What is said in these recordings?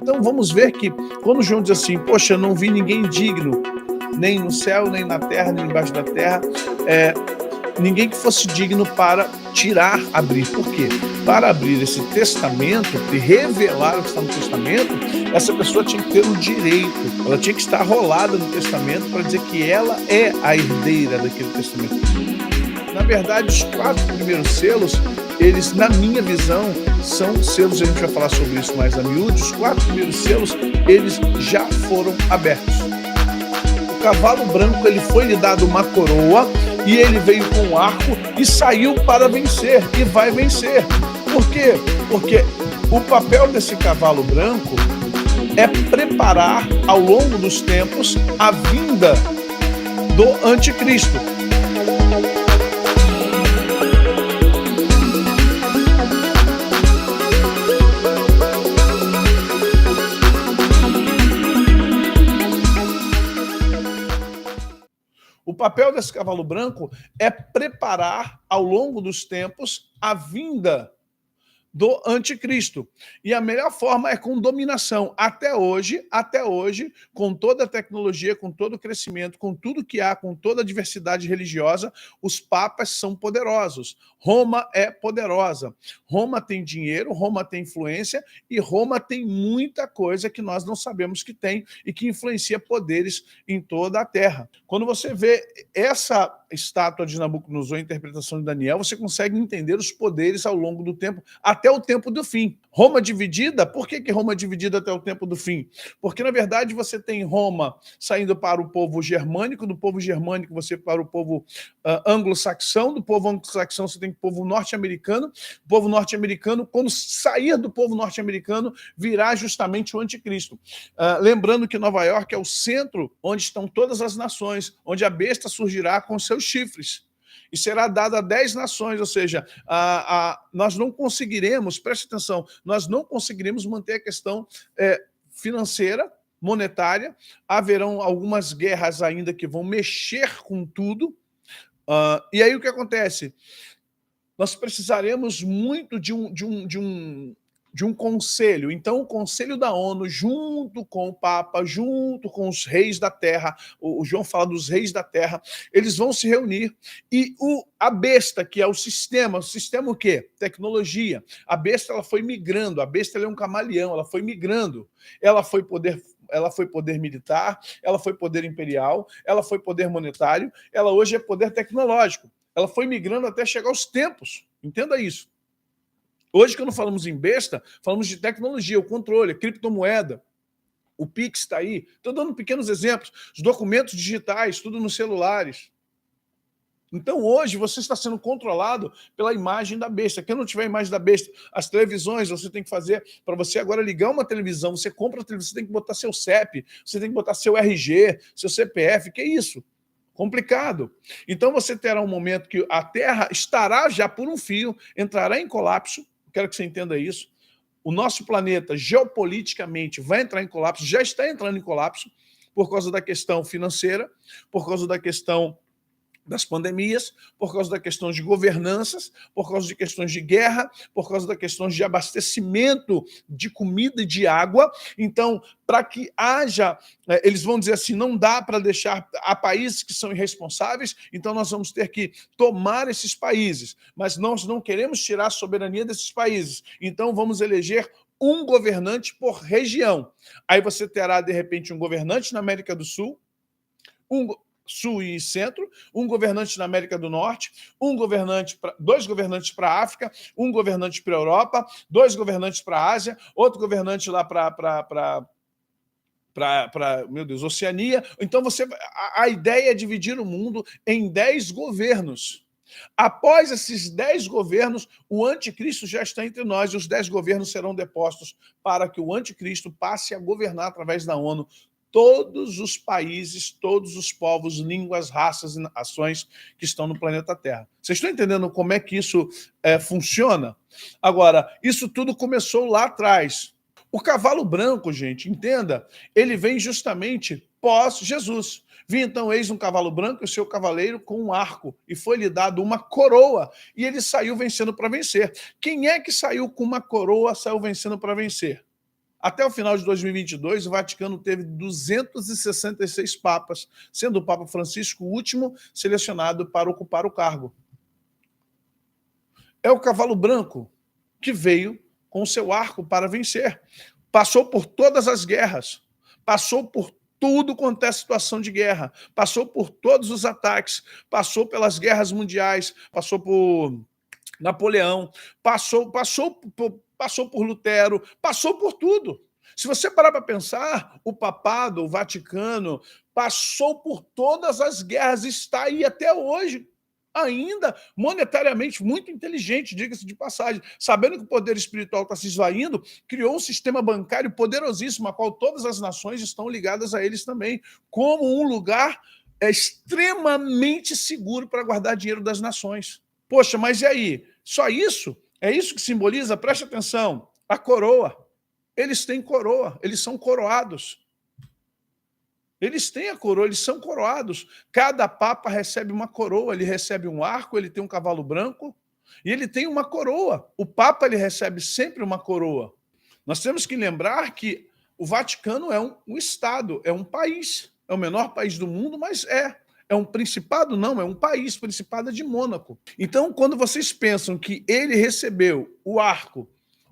Então vamos ver que quando João diz assim, poxa, eu não vi ninguém digno, nem no céu, nem na terra, nem embaixo da terra, ninguém que fosse digno para tirar, abrir. Por quê? Para abrir esse testamento e revelar o que está no testamento, essa pessoa tinha que ter o direito, ela tinha que estar rolada no testamento para dizer que ela é a herdeira daquele testamento. Na verdade, os 4 primeiros selos, eles, na minha visão, são selos, a gente vai falar sobre isso mais a miúde, os 4 primeiros selos, eles já foram abertos. O cavalo branco, ele foi lhe dado uma coroa, e ele veio com um arco e saiu para vencer, e vai vencer. Por quê? Porque o papel desse cavalo branco é preparar, ao longo dos tempos, a vinda do anticristo. O papel desse cavalo branco é preparar, ao longo dos tempos, a vinda do anticristo. E a melhor forma é com dominação. Até hoje, com toda a tecnologia, com todo o crescimento, com tudo que há, com toda a diversidade religiosa, os papas são poderosos. Roma é poderosa. Roma tem dinheiro, Roma tem influência e Roma tem muita coisa que nós não sabemos que tem e que influencia poderes em toda a terra. Quando você vê essa estátua de Nabucodonosor, a interpretação de Daniel, você consegue entender os poderes ao longo do tempo, até o tempo do fim. Roma dividida, por que Roma é dividida até o tempo do fim? Porque, na verdade, você tem Roma saindo para o povo germânico, do povo germânico você para o povo anglo-saxão, do povo anglo-saxão você tem o povo norte-americano, quando sair do povo norte-americano, virá justamente o anticristo. Lembrando que Nova York é o centro onde estão todas as nações, onde a besta surgirá com seus chifres. E será dada a 10 nações, ou seja, nós não conseguiremos, preste atenção, nós não conseguiremos manter a questão financeira, monetária, haverão algumas guerras ainda que vão mexer com tudo, e aí o que acontece? Nós precisaremos muito de um conselho. Então, o Conselho da ONU, junto com o Papa, junto com os reis da Terra, o João fala dos reis da Terra, eles vão se reunir e a besta, que é o sistema o quê? Tecnologia. A besta, ela foi migrando, a besta ela é um camaleão, ela foi migrando, ela foi poder militar, ela foi poder imperial, ela foi poder monetário, ela hoje é poder tecnológico. Ela foi migrando até chegar aos tempos. Entenda isso. Hoje, quando falamos em besta, falamos de tecnologia, o controle, a criptomoeda, o Pix está aí. Estou dando pequenos exemplos. Os documentos digitais, tudo nos celulares. Então, hoje, você está sendo controlado pela imagem da besta. Quem não tiver a imagem da besta, as televisões, você tem que fazer, para você agora ligar uma televisão, você compra a televisão, você tem que botar seu CEP, você tem que botar seu RG, seu CPF, que é isso? Complicado. Então você terá um momento que a Terra estará já por um fio, entrará em colapso, quero que você entenda isso. O nosso planeta, geopoliticamente, vai entrar em colapso, já está entrando em colapso, por causa da questão financeira, por causa da questão das pandemias, por causa da questão de governanças, por causa de questões de guerra, por causa da questões de abastecimento de comida e de água. Então, para que haja, eles vão dizer assim, não dá para deixar a países que são irresponsáveis, então nós vamos ter que tomar esses países, mas nós não queremos tirar a soberania desses países, então vamos eleger um governante por região. Aí você terá, de repente, um governante na América do Sul, Sul e Centro, um governante na América do Norte, dois governantes para a África, um governante para a Europa, 2 governantes para a Ásia, outro governante lá para Oceania. Então a ideia é dividir o mundo em 10 governos. Após esses 10 governos, o anticristo já está entre nós e os 10 governos serão depostos para que o anticristo passe a governar através da ONU todos os países, todos os povos, línguas, raças e nações que estão no planeta Terra. Vocês estão entendendo como é que isso funciona? Agora, isso tudo começou lá atrás. O cavalo branco, gente, entenda, ele vem justamente pós-Jesus. Vi então, eis um cavalo branco e o seu cavaleiro com um arco, e foi-lhe dado uma coroa, e ele saiu vencendo para vencer. Quem é que saiu com uma coroa, saiu vencendo para vencer? Até o final de 2022, o Vaticano teve 266 papas, sendo o Papa Francisco o último selecionado para ocupar o cargo. É o cavalo branco que veio com o seu arco para vencer. Passou por todas as guerras, passou por tudo quanto é situação de guerra, passou por todos os ataques, passou pelas guerras mundiais, passou por Napoleão, passou por Lutero, passou por tudo. Se você parar para pensar, o papado, o Vaticano, passou por todas as guerras, está aí até hoje, ainda monetariamente muito inteligente, diga-se de passagem, sabendo que o poder espiritual está se esvaindo, criou um sistema bancário poderosíssimo, a qual todas as nações estão ligadas a eles também, como um lugar extremamente seguro para guardar dinheiro das nações. Poxa, mas e aí? Só isso? É isso que simboliza? Preste atenção, a coroa. Eles têm coroa, eles são coroados. Eles têm a coroa, eles são coroados. Cada papa recebe uma coroa, ele recebe um arco, ele tem um cavalo branco e ele tem uma coroa. O papa ele recebe sempre uma coroa. Nós temos que lembrar que o Vaticano é um Estado, é um país. É o menor país do mundo, mas é. É um principado? Não, é um país, Principado de Mônaco. Então, quando vocês pensam que ele recebeu o arco,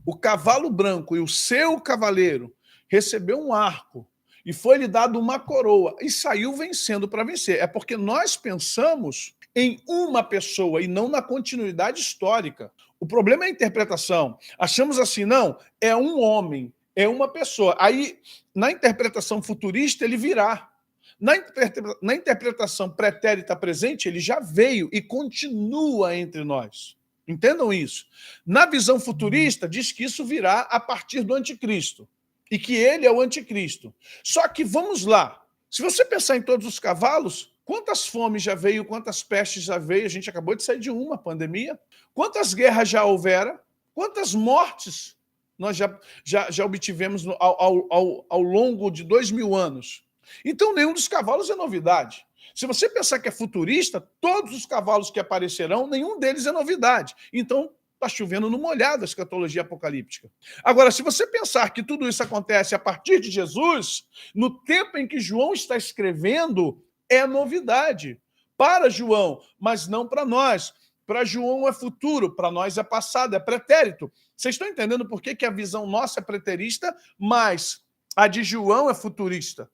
o cavalo branco e o seu cavaleiro recebeu um arco, e foi-lhe dado uma coroa, e saiu vencendo para vencer. É porque nós pensamos em uma pessoa e não na continuidade histórica. O problema é a interpretação. Achamos assim, não, é um homem, é uma pessoa. Aí, na interpretação futurista, ele virá. Na interpretação pretérita presente, ele já veio e continua entre nós. Entendam isso. Na visão futurista, diz que isso virá a partir do anticristo e que ele é o anticristo. Só que, vamos lá, se você pensar em todos os cavalos, quantas fomes já veio, quantas pestes já veio, a gente acabou de sair de uma pandemia, quantas guerras já houvera, quantas mortes nós já obtivemos ao longo de 2000 anos. Então, nenhum dos cavalos é novidade. Se você pensar que é futurista, todos os cavalos que aparecerão, nenhum deles é novidade. Então, está chovendo no molhado a escatologia apocalíptica. Agora, se você pensar que tudo isso acontece a partir de Jesus, no tempo em que João está escrevendo, é novidade. Para João, mas não para nós. Para João é futuro, para nós é passado, é pretérito. Vocês estão entendendo por que a visão nossa é preterista, mas a de João é futurista?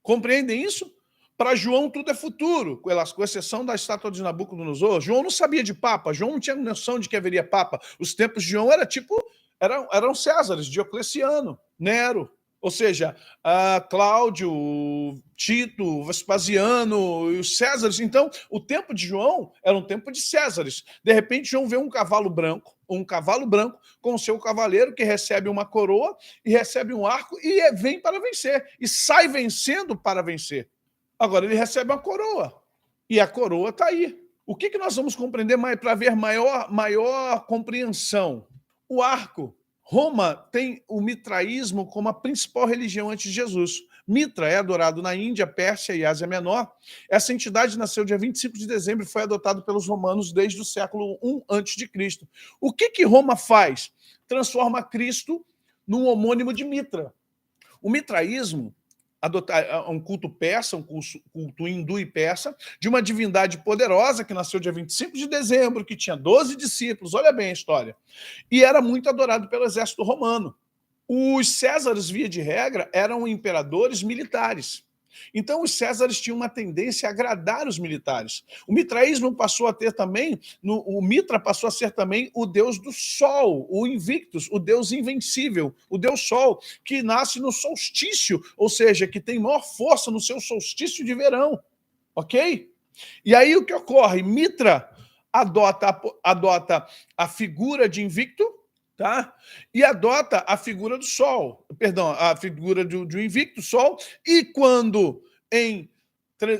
Compreendem isso? Para João tudo é futuro, com exceção da estátua de Nabucodonosor. João não sabia de papa, João não tinha noção de que haveria papa. Os tempos de João eram Césares, Diocleciano, Nero, ou seja, Cláudio, Tito, Vespasiano e os Césares. Então, o tempo de João era um tempo de Césares. De repente, João vê um cavalo branco com o seu cavaleiro que recebe uma coroa e recebe um arco e vem para vencer, e sai vencendo para vencer. Agora ele recebe uma coroa, e a coroa está aí. O que nós vamos compreender para ver maior compreensão? O arco. Roma tem o mitraísmo como a principal religião antes de Jesus. Mitra é adorado na Índia, Pérsia e Ásia Menor. Essa entidade nasceu dia 25 de dezembro e foi adotado pelos romanos desde o século I a.C. O que Roma faz? Transforma Cristo num homônimo de Mitra. O mitraísmo é um culto persa, um culto hindu e persa, de uma divindade poderosa que nasceu dia 25 de dezembro, que tinha 12 discípulos, olha bem a história, e era muito adorado pelo exército romano. Os Césares, via de regra, eram imperadores militares. Então, os Césares tinham uma tendência a agradar os militares. O mitraísmo passou a ter também, o Mitra passou a ser também o deus do sol, o Invictus, o deus invencível, o deus sol, que nasce no solstício, ou seja, que tem maior força no seu solstício de verão. Ok? E aí o que ocorre? Mitra adota a figura de Invicto, tá? E adota a figura do Sol, perdão, a figura do Invicto, Sol, e quando,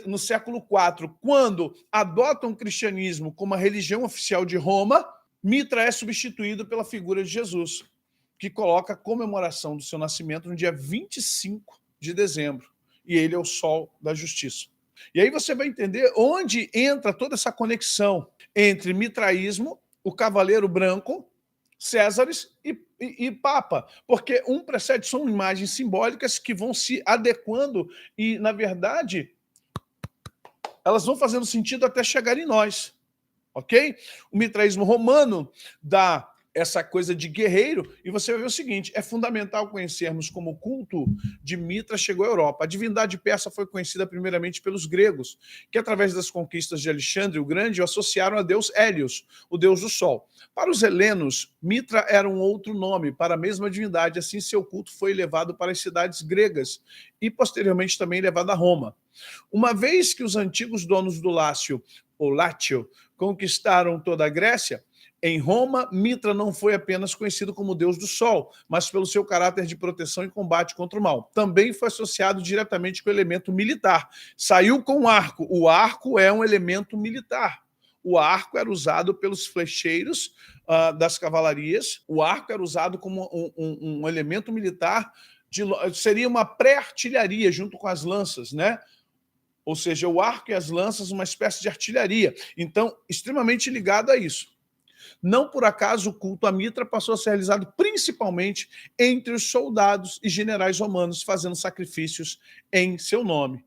no século IV, quando adotam o cristianismo como a religião oficial de Roma, Mitra é substituído pela figura de Jesus, que coloca a comemoração do seu nascimento no dia 25 de dezembro, e ele é o Sol da Justiça. E aí você vai entender onde entra toda essa conexão entre mitraísmo, o cavaleiro branco, Césares e Papa, porque um precede, são imagens simbólicas que vão se adequando e, na verdade, elas vão fazendo sentido até chegar em nós, ok? O mitraísmo romano dá essa coisa de guerreiro, e você vai ver o seguinte, é fundamental conhecermos como o culto de Mitra chegou à Europa. A divindade persa foi conhecida primeiramente pelos gregos, que através das conquistas de Alexandre o Grande o associaram a deus Hélios, o deus do sol. Para os helenos, Mitra era um outro nome para a mesma divindade, assim seu culto foi levado para as cidades gregas e posteriormente também levado a Roma. Uma vez que os antigos donos do Lácio, ou Látio, conquistaram toda a Grécia, em Roma, Mitra não foi apenas conhecido como deus do sol, mas pelo seu caráter de proteção e combate contra o mal. Também foi associado diretamente com o elemento militar. Saiu com o arco. O arco é um elemento militar. O arco era usado pelos flecheiros das cavalarias. O arco era usado como um elemento militar, seria uma pré-artilharia junto com as lanças, né? Ou seja, o arco e as lanças, uma espécie de artilharia. Então, extremamente ligado a isso. Não por acaso o culto a Mitra passou a ser realizado principalmente entre os soldados e generais romanos, fazendo sacrifícios em seu nome.